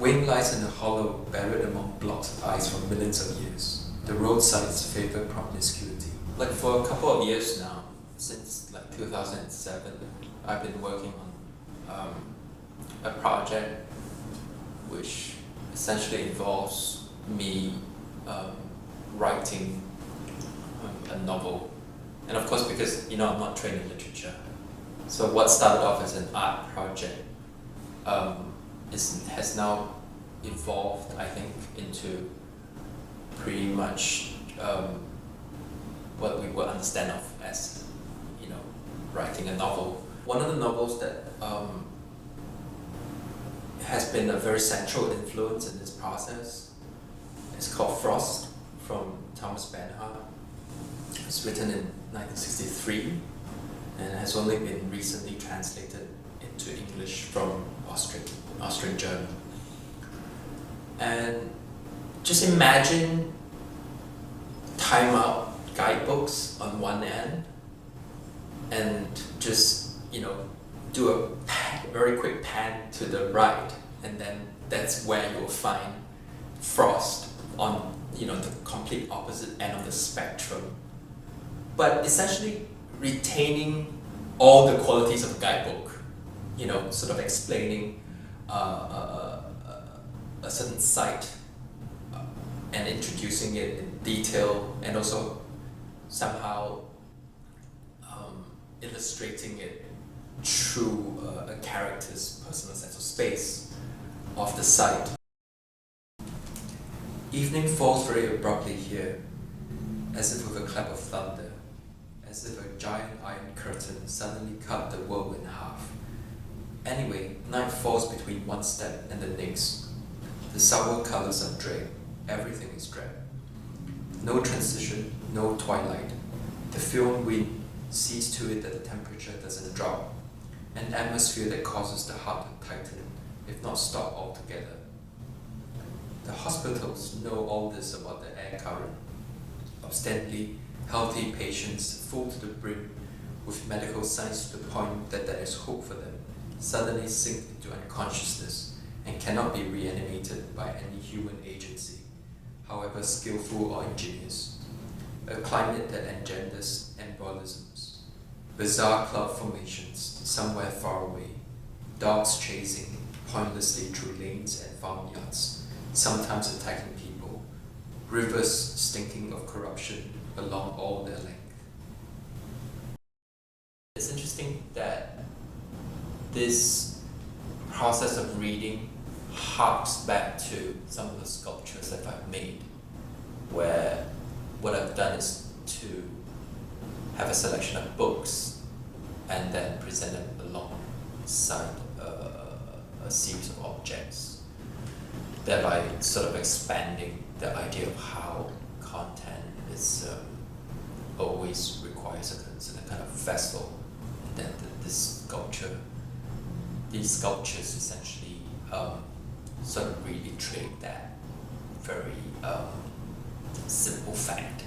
Wayne lies in a hollow buried among blocks of ice for millions of years. The roadsides favor promiscuity. Like for a couple of years now, since like 2007, I've been working on a project which essentially involves me writing a novel. And of course, because I'm not trained in literature, so what started off as an art project has now evolved, I think, into pretty much what we would understand of as writing a novel. One of the novels that has been a very central influence in this process is called Frost from Thomas Bernhard. It's written in 1963 and has only been recently translated into English from Austrian German. And just imagine time out guidebooks on one end and just do a very quick pan to the right, and then that's where you'll find Frost on the complete opposite end of the spectrum, but essentially retaining all the qualities of a guidebook, sort of explaining a certain site and introducing it in detail, and also somehow illustrating it through a character's personal sense of space of the site. Evening falls very abruptly here, as if with a clap of thunder, as if a giant iron curtain suddenly cut the world in half. Anyway, night falls between one step and the next. The sour colors are dread. Everything is dread. No transition, no twilight. The fume wind sees to it that the temperature doesn't drop. An atmosphere that causes the heart to tighten, if not stop altogether. The hospitals know all this about the air current. Obstinately, healthy patients, full to the brim with medical science to the point that there is hope for them, suddenly sink into unconsciousness and cannot be reanimated by any human agency, however skillful or ingenious. A climate that engenders embolisms, bizarre cloud formations somewhere far away, dogs chasing pointlessly through lanes and farmyards, sometimes attacking people, rivers stinking of corruption along all their length. It's interesting that this process of reading harks back to some of the sculptures that I've made, where what I've done is to have a selection of books and then present them alongside a series of objects, thereby sort of expanding the idea of how content is always requires a certain kind of vessel, and then these sculptures essentially sort of really trade that very simple fact.